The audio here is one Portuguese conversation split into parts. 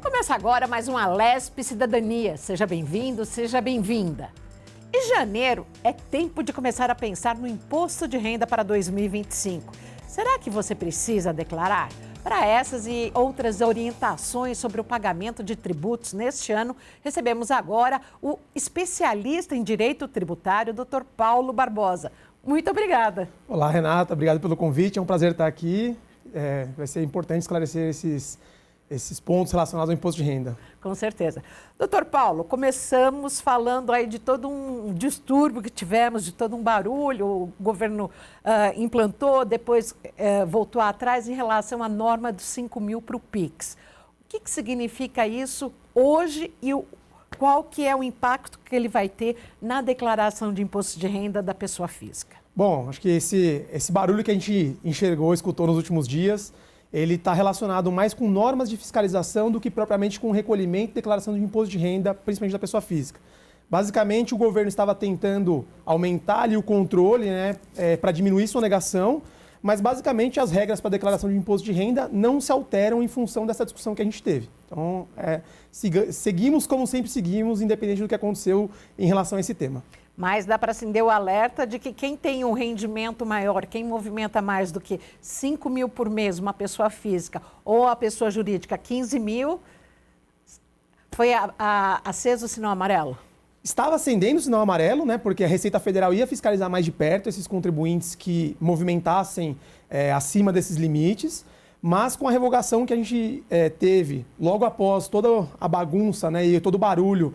Começa agora mais um Alesp Cidadania. Seja bem-vindo, seja bem-vinda. E janeiro é tempo de começar a pensar no imposto de renda para 2025. Será que você precisa declarar? Para essas e outras orientações sobre o pagamento de tributos neste ano, recebemos agora o especialista em direito tributário, Dr. Paulo Barbosa. Muito obrigada. Olá, Renata. Obrigado pelo convite. É um prazer estar aqui. Vai ser importante esclarecer esses pontos relacionados ao imposto de renda. Com certeza. Doutor Paulo, começamos falando aí de todo um distúrbio que tivemos, de todo um barulho, o governo implantou, depois voltou atrás em relação à norma dos 5 mil para o PIX. O que significa isso hoje e qual que é o impacto que ele vai ter na declaração de imposto de renda da pessoa física? Bom, acho que esse barulho que a gente enxergou, escutou nos últimos dias, ele está relacionado mais com normas de fiscalização do que propriamente com recolhimento e declaração de imposto de renda, principalmente da pessoa física. Basicamente, o governo estava tentando aumentar ali o controle, para diminuir sonegação, mas basicamente as regras para declaração de imposto de renda não se alteram em função dessa discussão que a gente teve. Então, seguimos como sempre seguimos, independente do que aconteceu em relação a esse tema. Mas dá para acender o alerta de que quem tem um rendimento maior, quem movimenta mais do que 5 mil por mês, uma pessoa física, ou a pessoa jurídica 15 mil, foi aceso o sinal amarelo? Estava acendendo o sinal amarelo, porque a Receita Federal ia fiscalizar mais de perto esses contribuintes que movimentassem acima desses limites, mas com a revogação que a gente teve logo após toda a bagunça e todo o barulho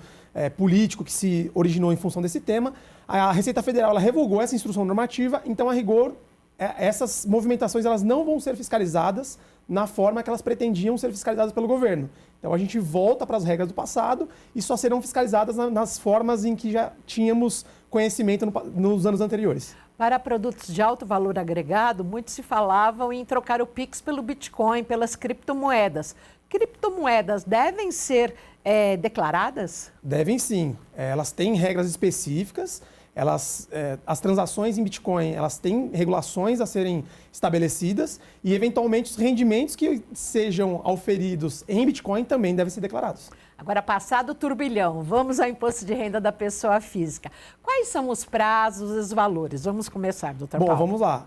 político que se originou em função desse tema, a Receita Federal ela revogou essa instrução normativa, então, a rigor, essas movimentações elas não vão ser fiscalizadas na forma que elas pretendiam ser fiscalizadas pelo governo. Então, a gente volta para as regras do passado e só serão fiscalizadas nas formas em que já tínhamos conhecimento nos anos anteriores. Para produtos de alto valor agregado, muito se falavam em trocar o PIX pelo Bitcoin, pelas criptomoedas. Criptomoedas devem ser declaradas? Devem sim. Elas têm regras específicas. As transações em Bitcoin, elas têm regulações a serem estabelecidas e, eventualmente, os rendimentos que sejam auferidos em Bitcoin também devem ser declarados. Agora, passado o turbilhão, vamos ao imposto de renda da pessoa física. Quais são os prazos e os valores? Vamos começar, doutor Paulo. Bom, vamos lá.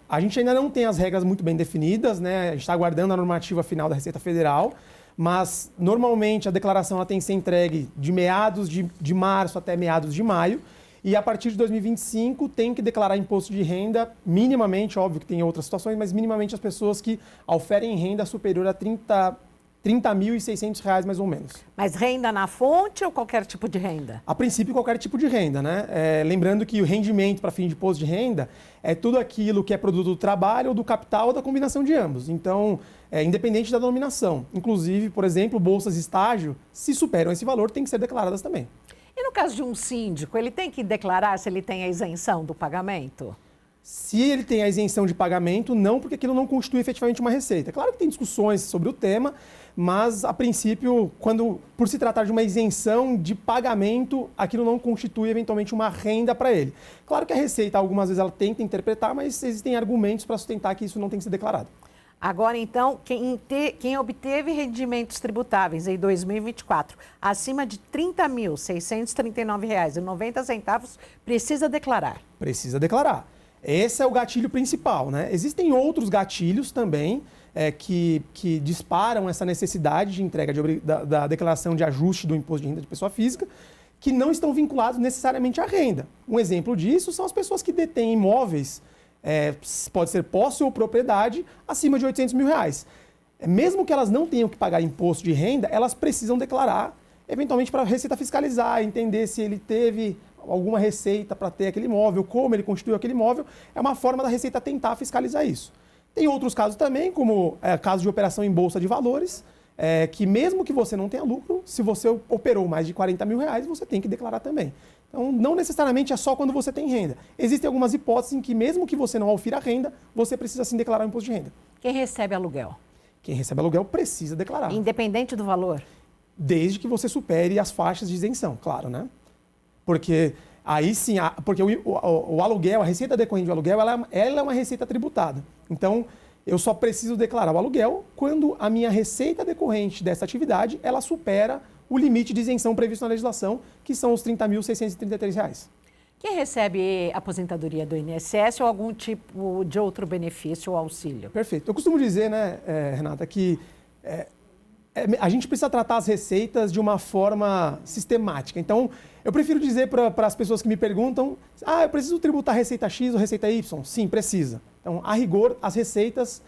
A gente ainda não tem as regras muito bem definidas, A gente está aguardando a normativa final da Receita Federal, mas, normalmente, a declaração ela tem que ser entregue de meados de março até meados de maio. E a partir de 2025 tem que declarar imposto de renda minimamente, óbvio que tem outras situações, mas minimamente as pessoas que oferem renda superior a R$30.600 mais ou menos. Mas renda na fonte ou qualquer tipo de renda? A princípio, qualquer tipo de renda, Lembrando que o rendimento para fim de imposto de renda é tudo aquilo que é produto do trabalho ou do capital ou da combinação de ambos. Então, independente da denominação. Inclusive, por exemplo, bolsas de estágio, se superam esse valor, têm que ser declaradas também. E no caso de um síndico, ele tem que declarar se ele tem a isenção do pagamento? Se ele tem a isenção de pagamento, não, porque aquilo não constitui efetivamente uma receita. Claro que tem discussões sobre o tema, mas, a princípio, por se tratar de uma isenção de pagamento, aquilo não constitui eventualmente uma renda para ele. Claro que a Receita, algumas vezes, ela tenta interpretar, mas existem argumentos para sustentar que isso não tem que ser declarado. Agora, então, quem obteve rendimentos tributáveis em 2024 acima de R$ 30.639,90 precisa declarar? Precisa declarar. Esse é o gatilho principal, Existem outros gatilhos também que disparam essa necessidade de entrega da declaração de ajuste do imposto de renda de pessoa física, que não estão vinculados necessariamente à renda. Um exemplo disso são as pessoas que detêm imóveis, pode ser posse ou propriedade, acima de R$800 mil. Mesmo que elas não tenham que pagar imposto de renda, elas precisam declarar, eventualmente para a Receita fiscalizar, entender se ele teve alguma receita para ter aquele imóvel, como ele constituiu aquele imóvel. É uma forma da Receita tentar fiscalizar isso. Tem outros casos também, como caso de operação em bolsa de valores, que mesmo que você não tenha lucro, se você operou mais de R$40 mil, você tem que declarar também. Então, não necessariamente é só quando você tem renda. Existem algumas hipóteses em que, mesmo que você não aufira renda, você precisa sim declarar o imposto de renda. Quem recebe aluguel? Quem recebe aluguel precisa declarar. Independente do valor? Desde que você supere as faixas de isenção, claro, Porque aí sim, porque o aluguel, a receita decorrente do aluguel, ela é uma receita tributada. Então, eu só preciso declarar o aluguel quando a minha receita decorrente dessa atividade ela supera o limite de isenção previsto na legislação, que são os R$ 30.633. Quem recebe aposentadoria do INSS ou algum tipo de outro benefício ou auxílio? Perfeito. Eu costumo dizer, né, Renata, que a gente precisa tratar as receitas de uma forma sistemática. Então, eu prefiro dizer para as pessoas que me perguntam, eu preciso tributar receita X ou receita Y? Sim, precisa. Então, a rigor, as receitas,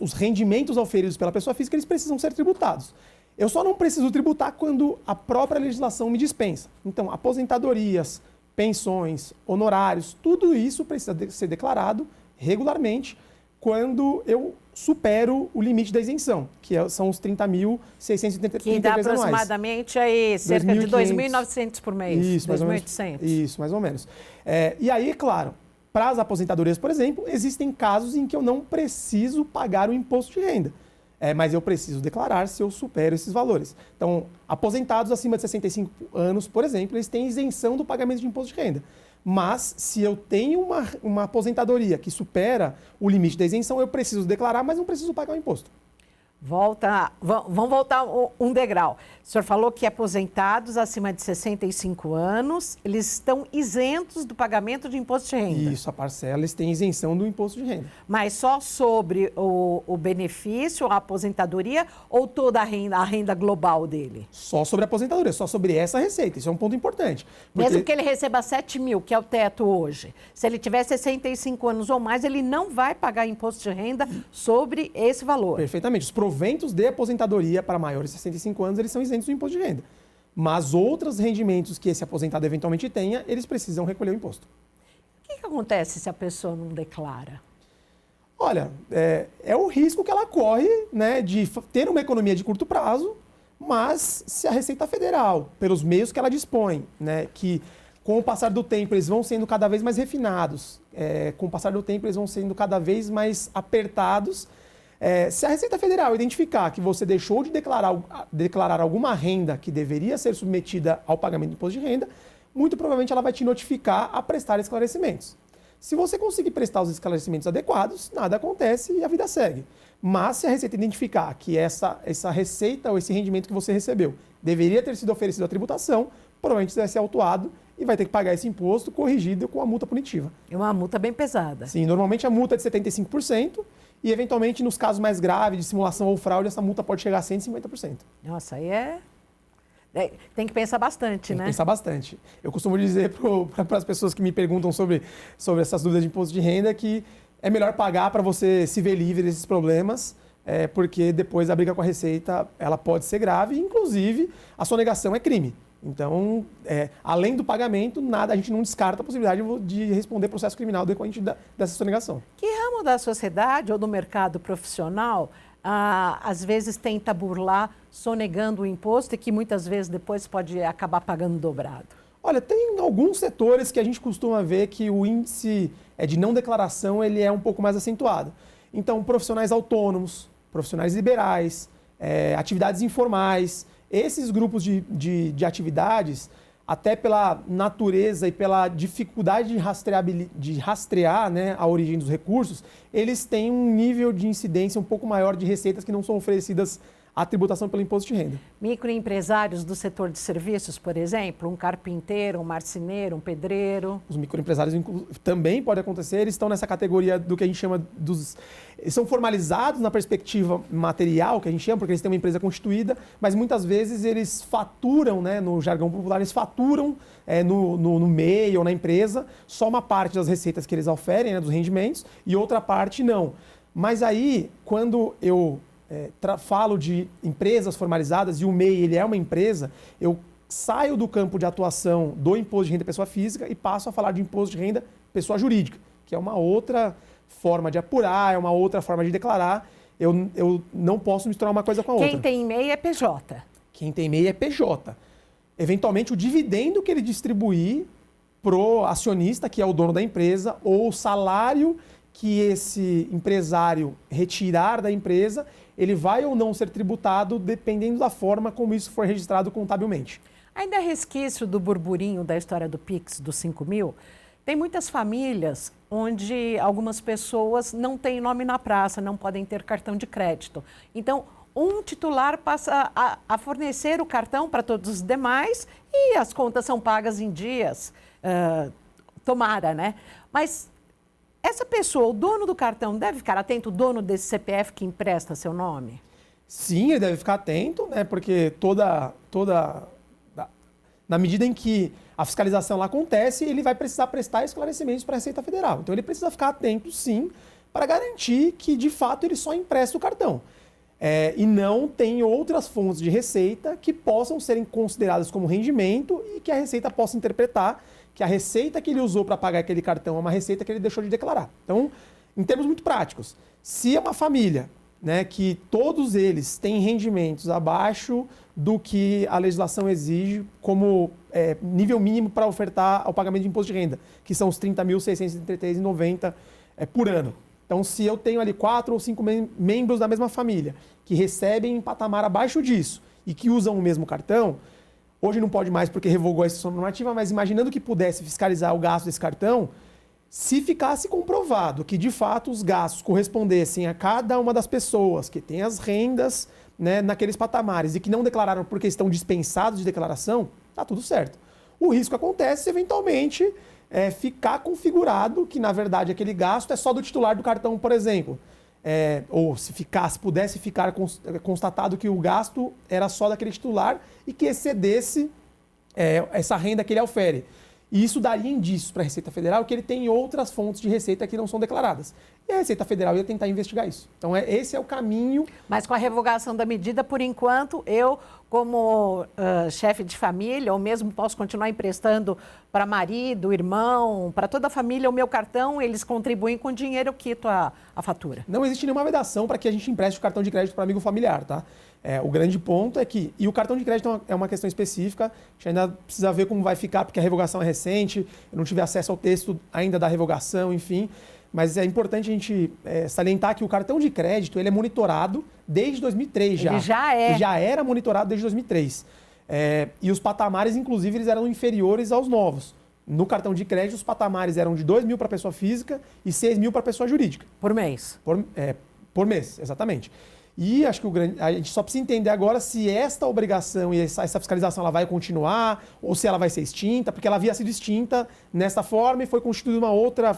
os rendimentos auferidos pela pessoa física, eles precisam ser tributados. Eu só não preciso tributar quando a própria legislação me dispensa. Então, aposentadorias, pensões, honorários, tudo isso precisa ser declarado regularmente quando eu supero o limite da isenção, que são os 30.633 que dá anuais. aproximadamente aí, cerca de 2.900 por mês. Isso, 2.800. Isso, mais ou menos. E aí, claro, para as aposentadorias, por exemplo, existem casos em que eu não preciso pagar o imposto de renda. Mas eu preciso declarar se eu supero esses valores. Então, aposentados acima de 65 anos, por exemplo, eles têm isenção do pagamento de imposto de renda. Mas, se eu tenho uma aposentadoria que supera o limite da isenção, eu preciso declarar, mas não preciso pagar o imposto. Vamos voltar um degrau. O senhor falou que aposentados acima de 65 anos, eles estão isentos do pagamento de imposto de renda. Isso, a parcela, eles têm isenção do imposto de renda. Mas só sobre o benefício, a aposentadoria ou toda a renda global dele? Só sobre a aposentadoria, só sobre essa receita. Isso é um ponto importante. Mesmo que ele receba 7 mil, que é o teto hoje, se ele tiver 65 anos ou mais, ele não vai pagar imposto de renda sobre esse valor. Perfeitamente. Os proventos de aposentadoria para maiores de 65 anos, eles são isentos do imposto de renda. Mas outros rendimentos que esse aposentado eventualmente tenha, eles precisam recolher o imposto. O que acontece se a pessoa não declara? Olha, é o risco que ela corre, né, de ter uma economia de curto prazo, mas se a Receita Federal, pelos meios que ela dispõe, né, que com o passar do tempo eles vão sendo cada vez mais refinados, com o passar do tempo eles vão sendo cada vez mais apertados. Se a Receita Federal identificar que você deixou de declarar alguma renda que deveria ser submetida ao pagamento do imposto de renda, muito provavelmente ela vai te notificar a prestar esclarecimentos. Se você conseguir prestar os esclarecimentos adequados, nada acontece e a vida segue. Mas se a Receita identificar que essa receita ou esse rendimento que você recebeu deveria ter sido oferecido à tributação, provavelmente você vai ser autuado e vai ter que pagar esse imposto corrigido com a multa punitiva. É uma multa bem pesada. Sim, normalmente a multa é de 75%. E, eventualmente, nos casos mais graves de simulação ou fraude, essa multa pode chegar a 150%. Nossa, aí tem que pensar bastante, Tem né? que pensar bastante. Eu costumo dizer para as pessoas que me perguntam sobre essas dúvidas de imposto de renda que é melhor pagar para você se ver livre desses problemas, porque depois a briga com a Receita ela pode ser grave, inclusive a sonegação é crime. Então, além do pagamento, a gente não descarta a possibilidade de responder processo criminal decorrente dessa sonegação. Que ramo da sociedade ou do mercado profissional, às vezes, tenta burlar sonegando o imposto e que muitas vezes depois pode acabar pagando dobrado? Olha, tem alguns setores que a gente costuma ver que o índice de não declaração ele é um pouco mais acentuado. Então, profissionais autônomos, profissionais liberais, atividades informais. Esses grupos de atividades, até pela natureza e pela dificuldade de rastrear, né, a origem dos recursos, eles têm um nível de incidência um pouco maior de receitas que não são oferecidas à tributação pelo imposto de renda. Microempresários do setor de serviços, por exemplo, um carpinteiro, um marceneiro, um pedreiro. Os microempresários também pode acontecer, eles estão nessa categoria do que a gente chama eles são formalizados na perspectiva material, que a gente chama, porque eles têm uma empresa constituída, mas muitas vezes eles faturam, né, no jargão popular, eles faturam no MEI ou na empresa só uma parte das receitas que eles oferem, né, dos rendimentos, e outra parte não. Mas aí, quando eu falo de empresas formalizadas e o MEI ele é uma empresa, eu saio do campo de atuação do imposto de renda pessoa física e passo a falar de imposto de renda pessoa jurídica, que é uma outra forma de apurar, é uma outra forma de declarar. Eu não posso misturar uma coisa com a outra. Quem tem MEI é PJ. Quem tem MEI é PJ. Eventualmente, o dividendo que ele distribuir pro acionista, que é o dono da empresa, ou o salário que esse empresário retirar da empresa, ele vai ou não ser tributado dependendo da forma como isso for registrado contabilmente. Ainda é resquício do burburinho da história do Pix dos 5 mil, Tem muitas famílias onde algumas pessoas não têm nome na praça, não podem ter cartão de crédito. Então, um titular passa a fornecer o cartão para todos os demais e as contas são pagas em dias. Tomara, né? Mas essa pessoa, o dono do cartão, deve ficar atento, o dono desse CPF que empresta seu nome? Sim, ele deve ficar atento, né? Porque na medida em que a fiscalização lá acontece, ele vai precisar prestar esclarecimentos para a Receita Federal. Então ele precisa ficar atento, sim, para garantir que, de fato, ele só empresta o cartão. E não tem outras fontes de receita que possam serem consideradas como rendimento e que a Receita possa interpretar que a receita que ele usou para pagar aquele cartão é uma receita que ele deixou de declarar. Então, em termos muito práticos, se é uma família, né, que todos eles têm rendimentos abaixo do que a legislação exige como nível mínimo para ofertar ao pagamento de imposto de renda, que são os R$ 30.633,90 por ano. Então, se eu tenho ali 4 ou 5 membros da mesma família que recebem em patamar abaixo disso e que usam o mesmo cartão, hoje não pode mais porque revogou a instrução normativa, mas imaginando que pudesse fiscalizar o gasto desse cartão, se ficasse comprovado que, de fato, os gastos correspondessem a cada uma das pessoas que tem as rendas, né, naqueles patamares e que não declararam porque estão dispensados de declaração, tá tudo certo. O risco acontece se, eventualmente, ficar configurado que, na verdade, aquele gasto é só do titular do cartão, por exemplo. Ou se pudesse ficar constatado que o gasto era só daquele titular e que excedesse essa renda que ele aufere. E isso daria indícios para a Receita Federal que ele tem outras fontes de receita que não são declaradas. E a Receita Federal ia tentar investigar isso. Então, esse é o caminho. Mas com a revogação da medida, por enquanto, eu, como chefe de família, ou mesmo posso continuar emprestando para marido, irmão, para toda a família o meu cartão, eles contribuem com dinheiro, eu quito a fatura. Não existe nenhuma vedação para que a gente empreste o cartão de crédito para amigo familiar, tá? O grande ponto é que... E o cartão de crédito é uma questão específica, a gente ainda precisa ver como vai ficar, porque a revogação é recente, eu não tive acesso ao texto ainda da revogação, enfim. Mas é importante a gente salientar que o cartão de crédito ele é monitorado desde 2003 já. Ele já é. Já era monitorado desde 2003. E os patamares, inclusive, eles eram inferiores aos novos. No cartão de crédito, os patamares eram de 2 mil para pessoa física e 6 mil para pessoa jurídica. Por mês. Por mês, exatamente. E acho que a gente só precisa entender agora se esta obrigação e essa fiscalização ela vai continuar ou se ela vai ser extinta, porque ela havia sido extinta nesta forma e foi constituída uma outra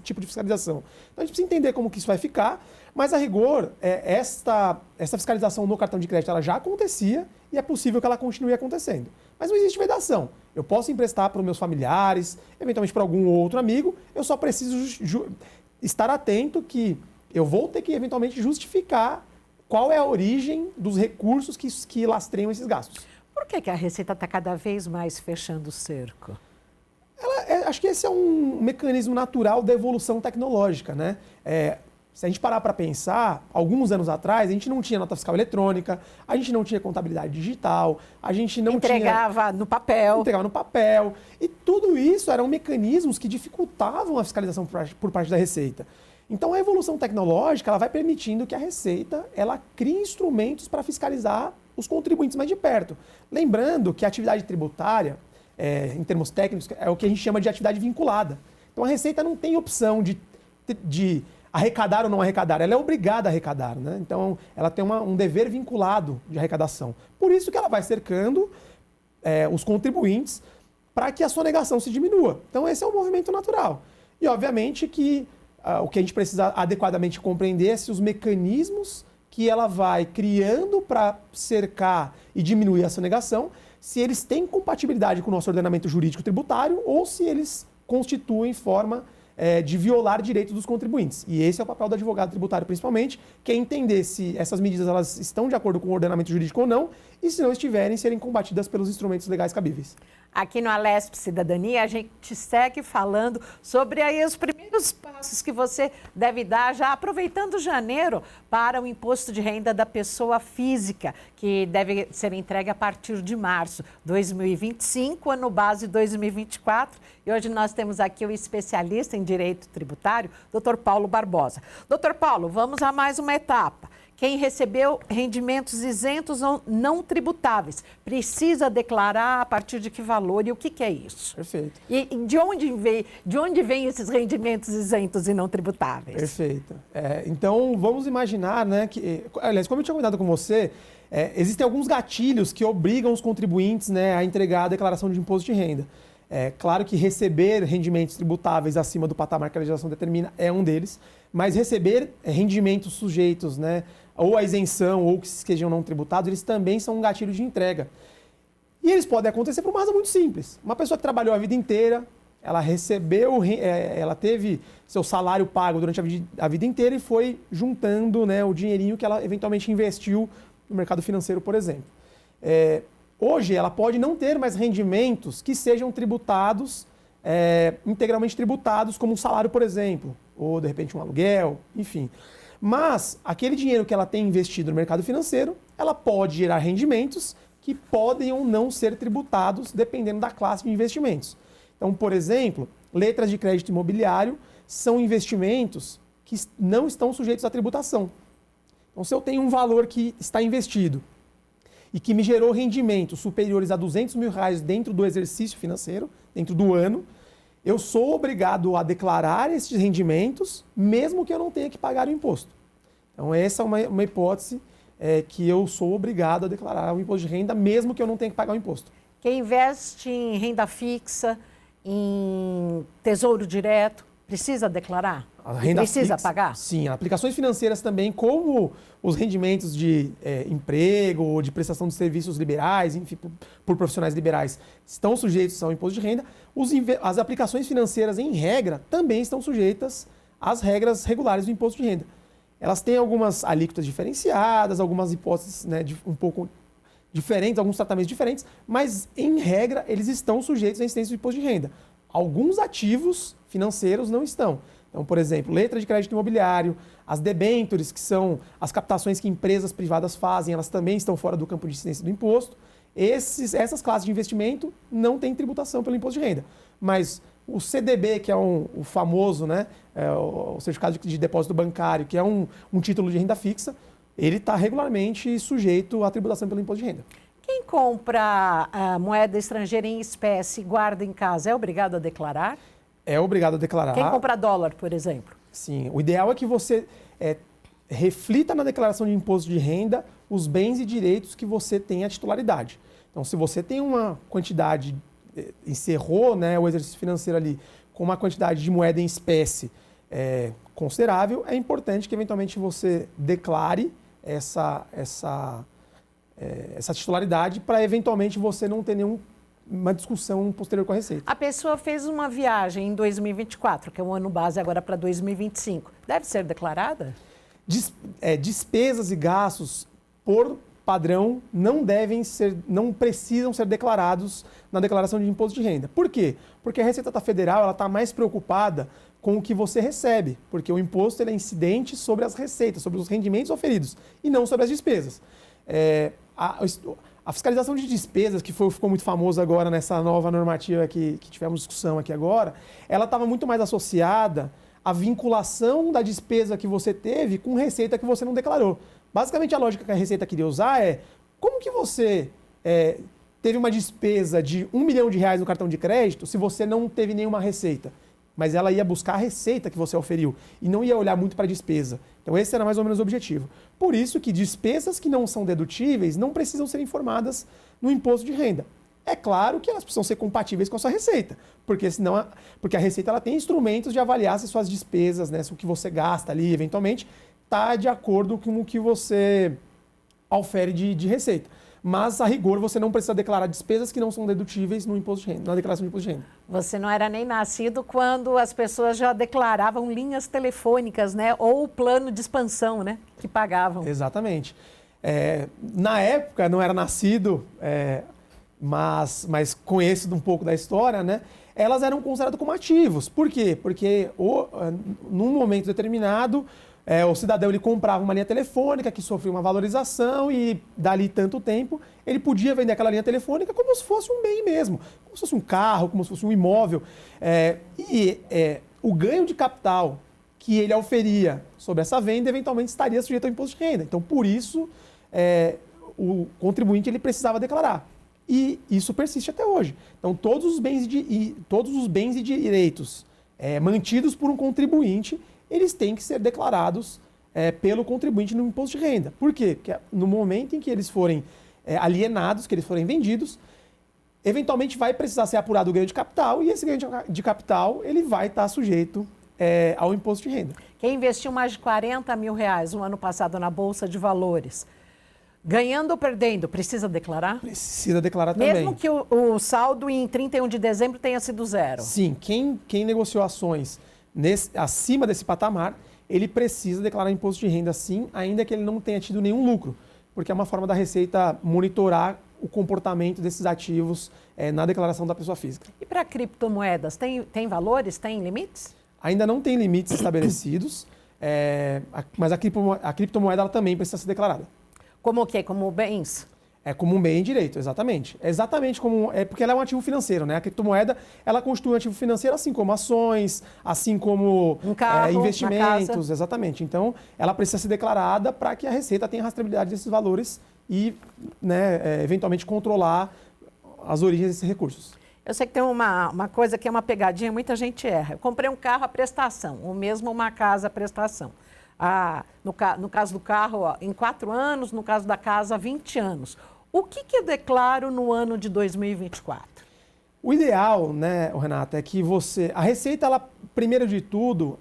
tipo de fiscalização. Então a gente precisa entender como que isso vai ficar, mas a rigor, essa fiscalização no cartão de crédito ela já acontecia e é possível que ela continue acontecendo. Mas não existe vedação. Eu posso emprestar para os meus familiares, eventualmente para algum outro amigo, eu só preciso estar atento que eu vou ter que eventualmente justificar qual é a origem dos recursos que lastreiam esses gastos. Por que a Receita está cada vez mais fechando o cerco? Acho que esse é um mecanismo natural da evolução tecnológica, né? Se a gente parar para pensar, alguns anos atrás, a gente não tinha nota fiscal eletrônica, a gente não tinha contabilidade digital, a gente não entregava no papel. Entregava no papel. E tudo isso eram mecanismos que dificultavam a fiscalização por parte da Receita. Então, a evolução tecnológica ela vai permitindo que a Receita ela crie instrumentos para fiscalizar os contribuintes mais de perto. Lembrando que a atividade tributária, em termos técnicos, é o que a gente chama de atividade vinculada. Então, a Receita não tem opção de arrecadar ou não arrecadar, ela é obrigada a arrecadar, né? Então, ela tem um dever vinculado de arrecadação. Por isso que ela vai cercando os contribuintes para que a sonegação se diminua. Então, esse é um movimento natural. E, obviamente, que o que a gente precisa adequadamente compreender é se os mecanismos que ela vai criando para cercar e diminuir a sonegação, se eles têm compatibilidade com o nosso ordenamento jurídico tributário ou se eles constituem forma de violar direitos dos contribuintes. E esse é o papel do advogado tributário, principalmente, que é entender se essas medidas elas estão de acordo com o ordenamento jurídico ou não, e se não estiverem, serem combatidas pelos instrumentos legais cabíveis. Aqui no Alesp Cidadania, a gente segue falando sobre aí os primeiros passos que você deve dar, já aproveitando janeiro, para o imposto de renda da pessoa física, que deve ser entregue a partir de março 2025, ano base 2024. E hoje nós temos aqui o especialista em direito tributário, Dr. Paulo Barbosa. Dr. Paulo, vamos a mais uma etapa, Quem recebeu rendimentos isentos ou não tributáveis precisa declarar a partir de que valor e o que é isso? Perfeito. E de onde vêm esses rendimentos isentos e não tributáveis? Perfeito. Então, vamos imaginar, né, que, aliás, como eu tinha comentado com você, existem alguns gatilhos que obrigam os contribuintes, né, a entregar a declaração de imposto de renda. Claro que receber rendimentos tributáveis acima do patamar que a legislação determina é um deles, mas receber rendimentos sujeitos, né, ou a isenção ou que sejam não tributados, eles também são um gatilho de entrega. E eles podem acontecer por uma razão muito simples. Uma pessoa que trabalhou a vida inteira, ela recebeu, ela teve seu salário pago durante a vida inteira e foi juntando, né, o dinheirinho que ela eventualmente investiu no mercado financeiro, por exemplo. Hoje, ela pode não ter mais rendimentos que sejam tributados, integralmente tributados, como um salário, por exemplo, ou de repente um aluguel, enfim. Mas aquele dinheiro que ela tem investido no mercado financeiro, ela pode gerar rendimentos que podem ou não ser tributados, dependendo da classe de investimentos. Então, por exemplo, letras de crédito imobiliário são investimentos que não estão sujeitos à tributação. Então, se eu tenho um valor que está investido e que me gerou rendimentos superiores a R$200 mil dentro do exercício financeiro, dentro do ano, eu sou obrigado a declarar esses rendimentos, mesmo que eu não tenha que pagar o imposto. Então, essa é uma hipótese que eu sou obrigado a declarar o imposto de renda, mesmo que eu não tenha que pagar o imposto. Quem investe em renda fixa, em tesouro direto, precisa declarar? Precisa pagar? Sim, aplicações financeiras também, como os rendimentos de emprego ou de prestação de serviços liberais, enfim, por profissionais liberais, estão sujeitos ao imposto de renda. As aplicações financeiras, em regra, também estão sujeitas às regras regulares do imposto de renda. Elas têm algumas alíquotas diferenciadas, algumas hipóteses, né, um pouco diferentes, alguns tratamentos diferentes, mas, em regra, eles estão sujeitos à incidência do imposto de renda. Alguns ativos financeiros não estão. Então, por exemplo, letra de crédito imobiliário, as debêntures, que são as captações que empresas privadas fazem, elas também estão fora do campo de incidência do imposto. Essas classes de investimento não têm tributação pelo imposto de renda. Mas o CDB, que é o famoso, né, o certificado de depósito bancário, que é um título de renda fixa, ele está regularmente sujeito à tributação pelo imposto de renda. Quem compra a moeda estrangeira em espécie e guarda em casa é obrigado a declarar? É obrigado a declarar. Quem compra dólar, por exemplo? Sim. O ideal é que você reflita na declaração de imposto de renda os bens e direitos que você tem a titularidade. Então, se você tem uma quantidade, encerrou, né, o exercício financeiro ali com uma quantidade de moeda em espécie considerável, é importante que eventualmente você declare essa titularidade para eventualmente você não ter uma discussão posterior com a Receita. A pessoa fez uma viagem em 2024, que é um ano base agora para 2025. Deve ser declarada? Despesas e gastos, por padrão, não precisam ser declarados na declaração de imposto de renda. Por quê? Porque a Receita Federal está mais preocupada com o que você recebe, porque o imposto ele é incidente sobre as receitas, sobre os rendimentos oferidos, e não sobre as despesas. A fiscalização de despesas, que ficou muito famosa agora nessa nova normativa que tivemos discussão aqui agora, ela estava muito mais associada à vinculação da despesa que você teve com receita que você não declarou. Basicamente, a lógica que a Receita queria usar é como que você teve uma despesa de R$1 milhão no cartão de crédito se você não teve nenhuma receita. Mas ela ia buscar a receita que você oferiu e não ia olhar muito para a despesa. Então esse era mais ou menos o objetivo. Por isso que despesas que não são dedutíveis não precisam ser informadas no imposto de renda. É claro que elas precisam ser compatíveis com a sua receita, porque a receita ela tem instrumentos de avaliar se suas despesas, né, se o que você gasta ali eventualmente está de acordo com o que você ofere de receita. Mas, a rigor, você não precisa declarar despesas que não são dedutíveis no imposto de renda, na declaração de imposto de renda. Você não era nem nascido quando as pessoas já declaravam linhas telefônicas, né? Ou o plano de expansão, né? Que pagavam. Exatamente. Na época, não era nascido, mas conheço um pouco da história, né? Elas eram consideradas como ativos. Por quê? Porque num momento determinado, o cidadão ele comprava uma linha telefônica que sofria uma valorização e dali tanto tempo ele podia vender aquela linha telefônica como se fosse um bem mesmo, como se fosse um carro, como se fosse um imóvel. O ganho de capital que ele auferia sobre essa venda, eventualmente estaria sujeito ao imposto de renda. Então, por isso, o contribuinte ele precisava declarar. E isso persiste até hoje. Então, todos os bens e direitos mantidos por um contribuinte, eles têm que ser declarados pelo contribuinte no imposto de renda. Por quê? Porque no momento em que eles forem alienados, que eles forem vendidos, eventualmente vai precisar ser apurado o ganho de capital, e esse ganho de capital ele vai estar sujeito ao imposto de renda. Quem investiu mais de R$40 mil no ano passado na Bolsa de Valores, ganhando ou perdendo, precisa declarar? Precisa declarar também. Mesmo que o saldo em 31 de dezembro tenha sido zero? Sim, quem negociou ações acima desse patamar, ele precisa declarar imposto de renda sim, ainda que ele não tenha tido nenhum lucro, porque é uma forma da Receita monitorar o comportamento desses ativos na declaração da pessoa física. E para criptomoedas, tem valores, tem limites? Ainda não tem limites estabelecidos, mas a criptomoeda ela também precisa ser declarada. Como o quê? Como bens? É como um bem em direito, exatamente. Exatamente como... porque ela é um ativo financeiro, né? A criptomoeda, ela constitui um ativo financeiro assim como ações, assim como um carro, investimentos, exatamente. Então, ela precisa ser declarada para que a Receita tenha rastreabilidade desses valores e, né, eventualmente, controlar as origens desses recursos. Eu sei que tem uma coisa que é uma pegadinha, muita gente erra. Eu comprei um carro à prestação, ou mesmo uma casa à prestação. No caso do carro, em 4 anos, no caso da casa, 20 anos. O que eu declaro no ano de 2024? O ideal, né, Renata, é que a Receita, ela, primeiro de tudo,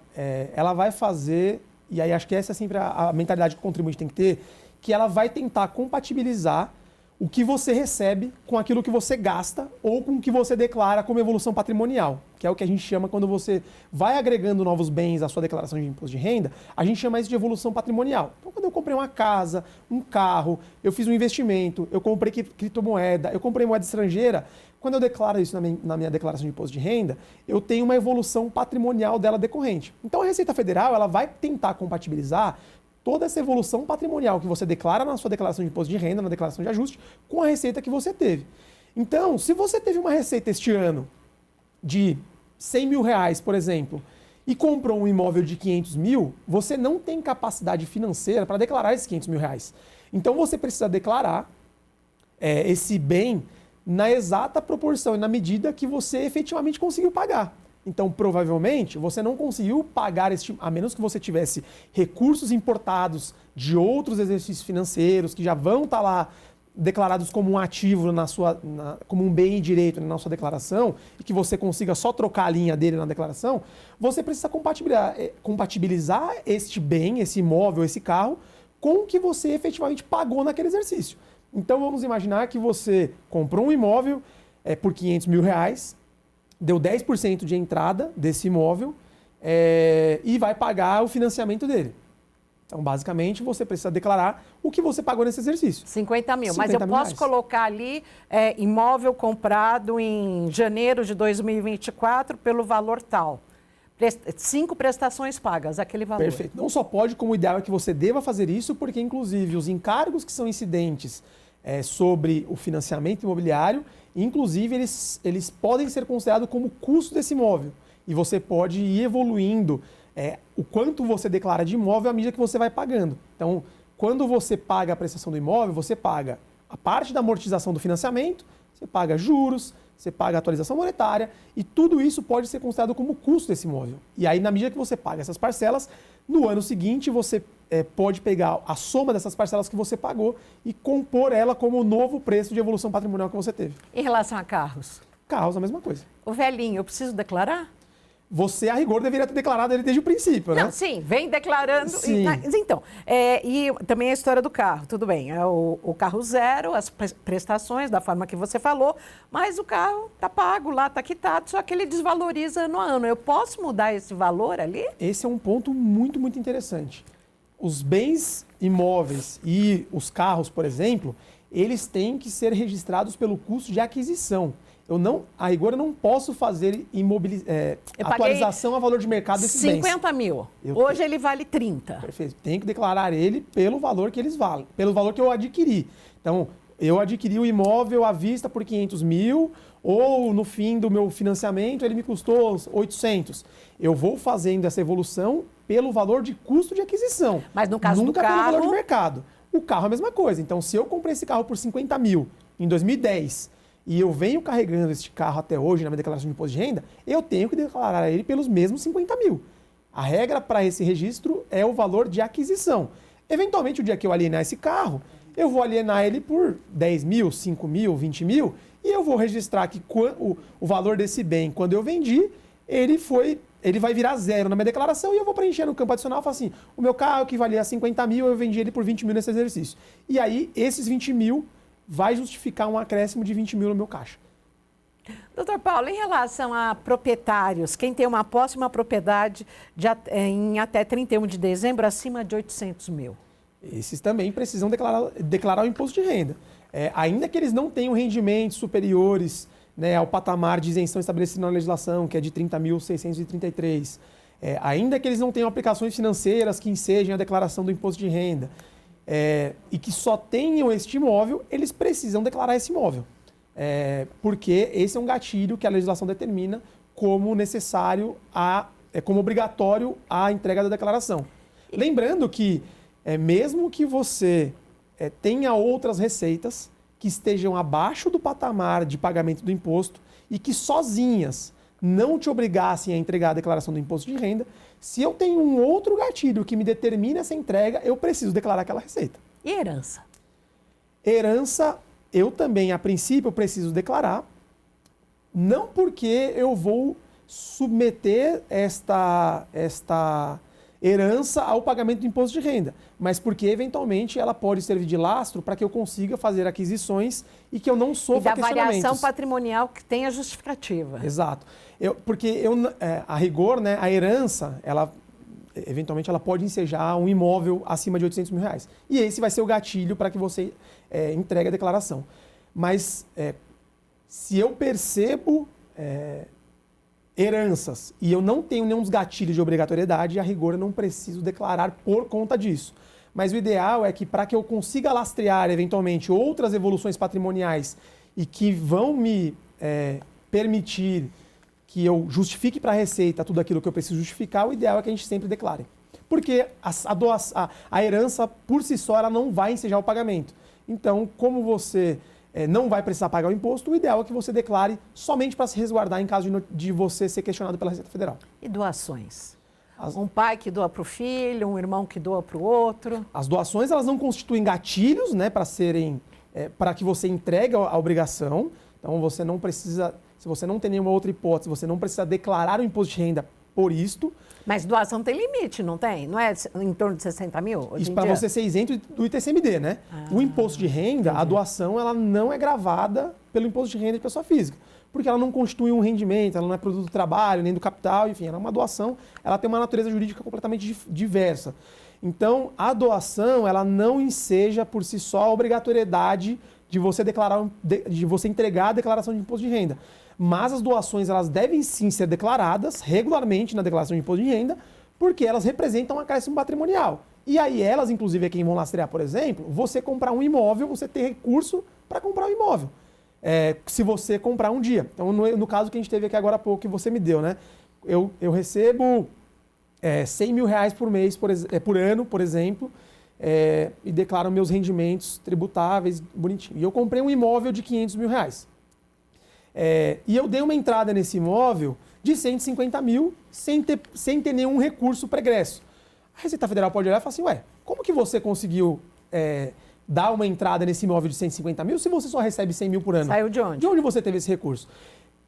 ela vai fazer, e aí acho que essa é sempre a mentalidade que o contribuinte tem que ter, que ela vai tentar compatibilizar o que você recebe com aquilo que você gasta ou com o que você declara como evolução patrimonial, que é o que a gente chama quando você vai agregando novos bens à sua declaração de imposto de renda, a gente chama isso de evolução patrimonial. Então, quando eu comprei uma casa, um carro, eu fiz um investimento, eu comprei criptomoeda, eu comprei moeda estrangeira, quando eu declaro isso na minha declaração de imposto de renda, eu tenho uma evolução patrimonial dela decorrente. Então, a Receita Federal ela vai tentar compatibilizar toda essa evolução patrimonial que você declara na sua declaração de imposto de renda, na declaração de ajuste, com a receita que você teve. Então, se você teve uma receita este ano de R$100 mil, por exemplo, e comprou um imóvel de 500 mil, você não tem capacidade financeira para declarar esses 500 mil reais. Então, você precisa declarar esse bem na exata proporção e na medida que você efetivamente conseguiu pagar. Então, provavelmente, você não conseguiu pagar, a menos que você tivesse recursos importados de outros exercícios financeiros que já vão estar lá declarados como um ativo como um bem em direito na sua declaração e que você consiga só trocar a linha dele na declaração, você precisa compatibilizar este bem, esse imóvel, esse carro, com o que você efetivamente pagou naquele exercício. Então, vamos imaginar que você comprou um imóvel por R$500 mil, deu 10% de entrada desse imóvel e vai pagar o financiamento dele. Então, basicamente, você precisa declarar o que você pagou nesse exercício. 50 mil. Mas eu posso colocar ali imóvel comprado em janeiro de 2024 pelo valor tal. 5 prestações pagas, aquele valor. Perfeito. Não só pode, como o ideal é que você deva fazer isso, porque, inclusive, os encargos que são incidentes sobre o financiamento imobiliário, inclusive, eles podem ser considerados como custo desse imóvel. E você pode ir evoluindo o quanto você declara de imóvel à medida que você vai pagando. Então, quando você paga a prestação do imóvel, você paga a parte da amortização do financiamento, você paga juros, você paga a atualização monetária e tudo isso pode ser considerado como custo desse imóvel. E aí, na medida que você paga essas parcelas, no ano seguinte você pode pegar a soma dessas parcelas que você pagou e compor ela como o novo preço de evolução patrimonial que você teve. Em relação a carros? Carros, a mesma coisa. O velhinho, eu preciso declarar? Você, a rigor, deveria ter declarado ele desde o princípio, né? Não, sim, vem declarando. Sim. Então, e também a história do carro, tudo bem. É o carro zero, as prestações, da forma que você falou, mas o carro está pago lá, está quitado, só que ele desvaloriza ano a ano. Eu posso mudar esse valor ali? Esse é um ponto muito, muito interessante. Os bens imóveis e os carros, por exemplo, eles têm que ser registrados pelo custo de aquisição. A rigor, eu não posso fazer atualização a valor de mercado desses bens. 50 mil. Hoje ele vale 30. Perfeito. Tem que declarar ele pelo valor que eles valem, pelo valor que eu adquiri. Então, eu adquiri o imóvel à vista por 500 mil, ou no fim do meu financiamento ele me custou 800. Eu vou fazendo essa evolução pelo valor de custo de aquisição. Mas no caso nunca do carro... pelo valor de mercado. O carro é a mesma coisa. Então, se eu comprei esse carro por 50 mil em 2010 e eu venho carregando este carro até hoje na minha declaração de imposto de renda, eu tenho que declarar ele pelos mesmos 50 mil. A regra para esse registro é o valor de aquisição. Eventualmente, o dia que eu alienar esse carro, eu vou alienar ele por 10 mil, 5 mil, 20 mil, e eu vou registrar que o valor desse bem, quando eu vendi, ele vai virar zero na minha declaração, e eu vou preencher no campo adicional e falar assim, o meu carro que valia 50 mil, eu vendi ele por 20 mil nesse exercício. E aí, esses 20 mil vai justificar um acréscimo de 20 mil no meu caixa. Doutor Paulo, em relação a proprietários, quem tem uma posse e uma propriedade em até 31 de dezembro, acima de 800 mil? Esses também precisam declarar o imposto de renda. Ainda que eles não tenham rendimentos superiores, né, ao patamar de isenção estabelecido na legislação, que é de 30.633, ainda que eles não tenham aplicações financeiras que ensejem a declaração do imposto de renda, e que só tenham este imóvel, eles precisam declarar esse imóvel. Porque esse é um gatilho que a legislação determina como necessário, como obrigatório a entrega da declaração. Lembrando que, mesmo que você tenha outras receitas que estejam abaixo do patamar de pagamento do imposto e que sozinhas não te obrigassem a entregar a declaração do imposto de renda, se eu tenho um outro gatilho que me determina essa entrega, eu preciso declarar aquela receita. E herança? Herança, eu também, a princípio, preciso declarar, não porque eu vou submeter esta herança ao pagamento do imposto de renda, mas porque, eventualmente, ela pode servir de lastro para que eu consiga fazer aquisições e que eu não sofra questionamentos. E da variação patrimonial que tenha justificativa. Exato. A rigor, né, a herança, eventualmente, ela pode ensejar um imóvel acima de 800 mil reais. E esse vai ser o gatilho para que você entregue a declaração. Mas se eu percebo heranças e eu não tenho nenhum dos gatilhos de obrigatoriedade, a rigor eu não preciso declarar por conta disso. Mas o ideal é que, para que eu consiga lastrear, eventualmente, outras evoluções patrimoniais e que vão me permitir que eu justifique para a Receita tudo aquilo que eu preciso justificar, o ideal é que a gente sempre declare. Porque a herança, por si só, ela não vai ensejar o pagamento. Então, como você não vai precisar pagar o imposto, o ideal é que você declare somente para se resguardar em caso de você ser questionado pela Receita Federal. E doações? Um pai que doa para o filho, um irmão que doa para o outro? As doações, elas não constituem gatilhos, né, para que você entregue a obrigação. Então, você não precisa, se você não tem nenhuma outra hipótese, você não precisa declarar o imposto de renda por isto. Mas doação tem limite, não tem? Não é em torno de 60 mil? Isso para você ser isento do ITCMD, né? O imposto de renda, entendi. A doação, ela não é gravada pelo imposto de renda de pessoa física, porque ela não constitui um rendimento, ela não é produto do trabalho, nem do capital, enfim, ela é uma doação, ela tem uma natureza jurídica completamente diversa. Então, a doação, ela não enseja por si só a obrigatoriedade de você entregar a declaração de imposto de renda. Mas as doações, elas devem sim ser declaradas regularmente na declaração de imposto de renda, porque elas representam um acréscimo patrimonial. E aí elas, inclusive, é quem vão lastrear, por exemplo, você comprar um imóvel, você ter recurso para comprar um imóvel. Se você comprar um dia. Então, no caso que a gente teve aqui agora há pouco, que você me deu, né? Eu recebo 100 mil reais por mês, por ano, por exemplo, e declaro meus rendimentos tributáveis, bonitinho. E eu comprei um imóvel de 500 mil reais. E eu dei uma entrada nesse imóvel de 150 mil sem ter nenhum recurso pregresso. A Receita Federal pode olhar e falar assim, como que você conseguiu dar uma entrada nesse imóvel de 150 mil se você só recebe 100 mil por ano? Saiu de onde? De onde você teve esse recurso?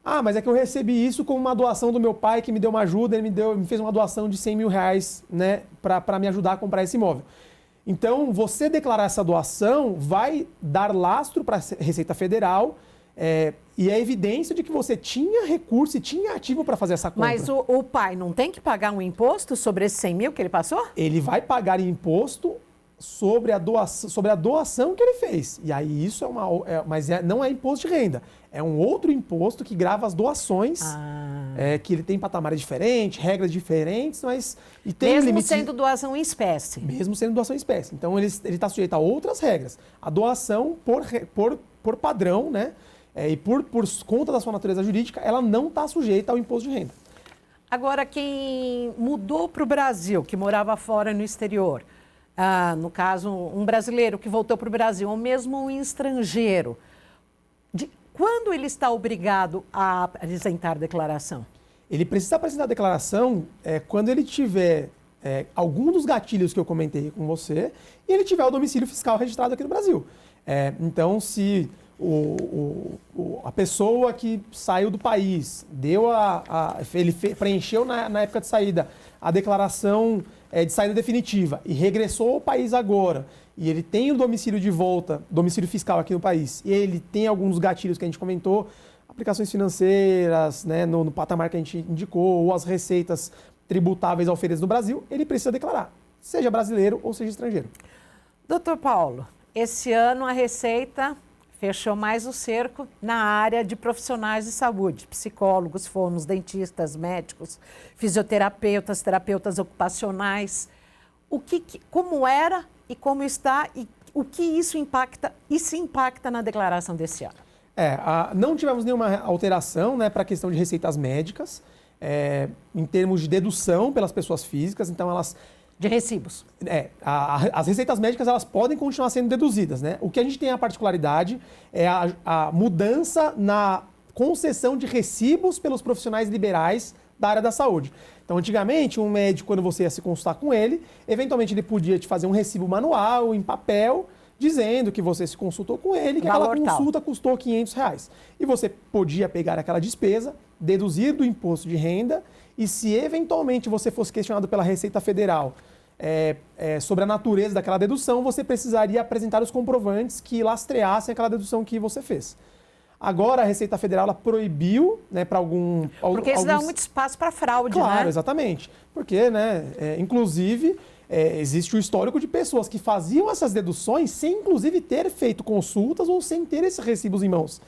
Ah, mas é que eu recebi isso como uma doação do meu pai, que me deu uma ajuda, ele me fez uma doação de 100 mil reais, né, para me ajudar a comprar esse imóvel. Então, você declarar essa doação vai dar lastro para a Receita Federal, e é evidência de que você tinha recurso e tinha ativo para fazer essa compra. Mas o pai não tem que pagar um imposto sobre esses 100 mil que ele passou? Ele vai pagar imposto sobre a doação que ele fez. E aí isso não é imposto de renda. É um outro imposto que grava as doações, que ele tem patamares diferentes, regras diferentes, mas... E tem mesmo sendo doação em espécie. Mesmo sendo doação em espécie. Então ele está sujeito a outras regras. A doação, por padrão, né? E por conta da sua natureza jurídica, ela não está sujeita ao imposto de renda. Agora, quem mudou para o Brasil, que morava fora no exterior, no caso, um brasileiro que voltou para o Brasil, ou mesmo um estrangeiro, quando ele está obrigado a apresentar declaração? Ele precisa apresentar a declaração quando ele tiver algum dos gatilhos que eu comentei com você e ele tiver o domicílio fiscal registrado aqui no Brasil. Então, se a pessoa que saiu do país, ele preencheu na época de saída a declaração de saída definitiva e regressou ao país agora, e ele tem o domicílio de volta, domicílio fiscal aqui no país, e ele tem alguns gatilhos que a gente comentou, aplicações financeiras, né, no patamar que a gente indicou, ou as receitas tributáveis alferes no Brasil, ele precisa declarar, seja brasileiro ou seja estrangeiro. Doutor Paulo, esse ano a Receita fechou mais o cerco na área de profissionais de saúde, psicólogos, fonos, dentistas, médicos, fisioterapeutas, terapeutas ocupacionais. Como era e como está e o que isso impacta e se impacta na declaração desse ano? Não tivemos nenhuma alteração, né, para a questão de receitas médicas, em termos de dedução pelas pessoas físicas, então elas... De recibos. As receitas médicas elas podem continuar sendo deduzidas, né? O que a gente tem a particularidade é a mudança na concessão de recibos pelos profissionais liberais da área da saúde. Então, antigamente, um médico, quando você ia se consultar com ele, eventualmente ele podia te fazer um recibo manual, em papel, dizendo que você se consultou com ele, que aquela consulta custou R$500. E você podia pegar aquela despesa, deduzir do imposto de renda, e se eventualmente você fosse questionado pela Receita Federal sobre a natureza daquela dedução, você precisaria apresentar os comprovantes que lastreassem aquela dedução que você fez. Agora, a Receita Federal ela proibiu, né, para Porque isso dá muito espaço para fraude, né? Claro, exatamente. Porque, né, inclusive, existe o histórico de pessoas que faziam essas deduções sem, inclusive, ter feito consultas ou sem ter esses recibos em mãos.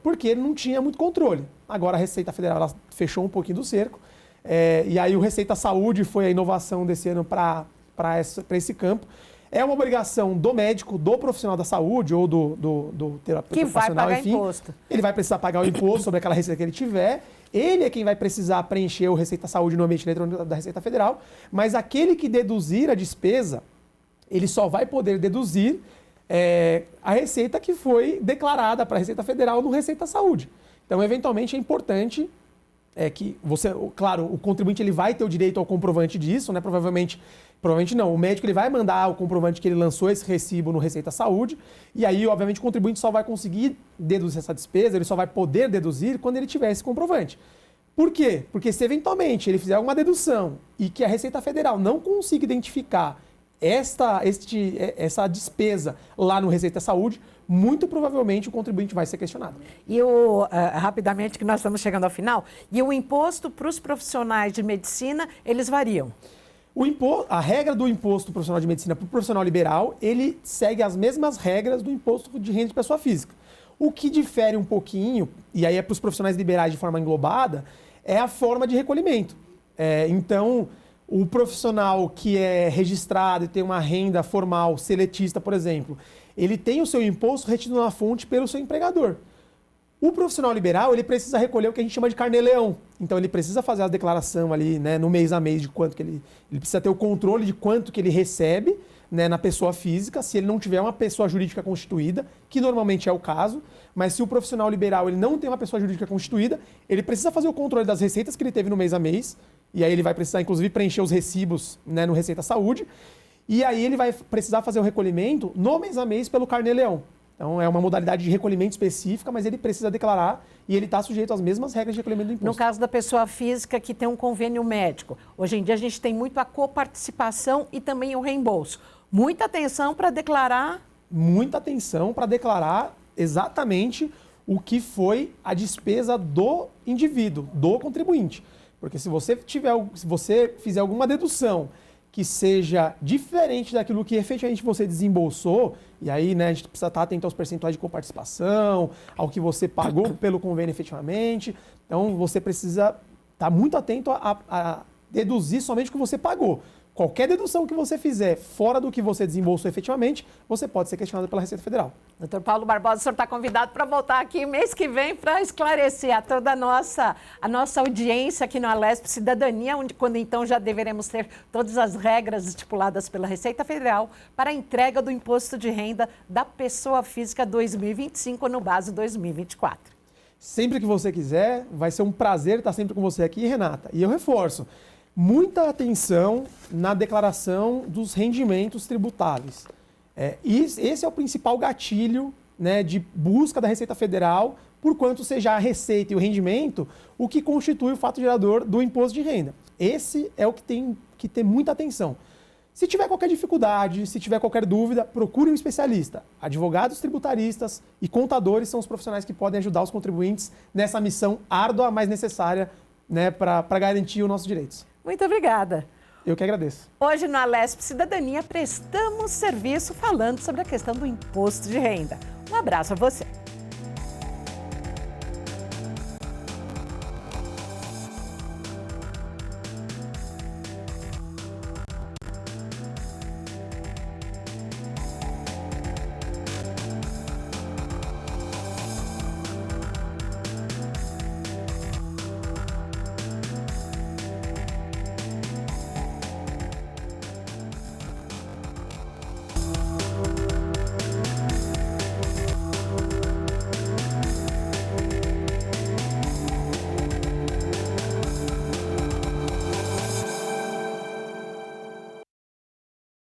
Porque não tinha muito controle. Agora, a Receita Federal ela fechou um pouquinho do cerco. E aí o Receita Saúde foi a inovação desse ano para esse campo. É uma obrigação do médico, do profissional da saúde ou do terapeuta que vai ocupacional, pagar enfim. Imposto. Ele vai precisar pagar o imposto sobre aquela receita que ele tiver. Ele é quem vai precisar preencher o Receita Saúde no ambiente eletrônico da Receita Federal. Mas aquele que deduzir a despesa, ele só vai poder deduzir a receita que foi declarada para a Receita Federal no Receita Saúde. Então, eventualmente, é importante que claro, o contribuinte ele vai ter o direito ao comprovante disso, né? Provavelmente não. O médico ele vai mandar o comprovante que ele lançou esse recibo no Receita Saúde e aí, obviamente, o contribuinte só vai conseguir deduzir essa despesa, ele só vai poder deduzir quando ele tiver esse comprovante. Por quê? Porque se eventualmente ele fizer alguma dedução e que a Receita Federal não consiga identificar essa despesa lá no Receita Saúde, muito provavelmente o contribuinte vai ser questionado. E rapidamente, que nós estamos chegando ao final, e o imposto para os profissionais de medicina, eles variam? A regra do imposto profissional de medicina para o profissional liberal, ele segue as mesmas regras do imposto de renda de pessoa física. O que difere um pouquinho, e aí é para os profissionais liberais de forma englobada, é a forma de recolhimento. Então, o profissional que é registrado e tem uma renda formal seletista, por exemplo, ele tem o seu imposto retido na fonte pelo seu empregador. O profissional liberal, ele precisa recolher o que a gente chama de carnê-leão. Então, ele precisa fazer a declaração ali, né, no mês a mês de quanto que ele precisa ter o controle de quanto que ele recebe, né, na pessoa física, se ele não tiver uma pessoa jurídica constituída, que normalmente é o caso, mas se o profissional liberal ele não tem uma pessoa jurídica constituída, ele precisa fazer o controle das receitas que ele teve no mês a mês, e aí ele vai precisar, inclusive, preencher os recibos, né, no Receita Saúde, e aí ele vai precisar fazer o recolhimento no mês a mês pelo carnê-leão. Então, é uma modalidade de recolhimento específica, mas ele precisa declarar e ele está sujeito às mesmas regras de recolhimento do imposto. No caso da pessoa física que tem um convênio médico, hoje em dia a gente tem muito a coparticipação e também o reembolso. Muita atenção para declarar... Muita atenção para declarar exatamente o que foi a despesa do indivíduo, do contribuinte. Porque se você fizer alguma dedução que seja diferente daquilo que efetivamente você desembolsou, e aí, né, a gente precisa estar atento aos percentuais de coparticipação, ao que você pagou pelo convênio efetivamente. Então, você precisa estar muito atento a deduzir somente o que você pagou. Qualquer dedução que você fizer fora do que você desembolsou efetivamente, você pode ser questionado pela Receita Federal. Doutor Paulo Barbosa, o senhor está convidado para voltar aqui mês que vem para esclarecer a toda a nossa audiência aqui no Alesp Cidadania, onde quando então já deveremos ter todas as regras estipuladas pela Receita Federal para a entrega do imposto de renda da pessoa física 2025 no base 2024. Sempre que você quiser, vai ser um prazer estar sempre com você aqui, Renata. E eu reforço, muita atenção na declaração dos rendimentos tributáveis. Esse é o principal gatilho, né, de busca da Receita Federal, por quanto seja a receita e o rendimento, o que constitui o fato gerador do imposto de renda. Esse é o que tem que ter muita atenção. Se tiver qualquer dificuldade, se tiver qualquer dúvida, procure um especialista. Advogados tributaristas e contadores são os profissionais que podem ajudar os contribuintes nessa missão árdua, mas necessária, né, para garantir os nossos direitos. Muito obrigada. Eu que agradeço. Hoje no Alesp Cidadania prestamos serviço falando sobre a questão do imposto de renda. Um abraço a você.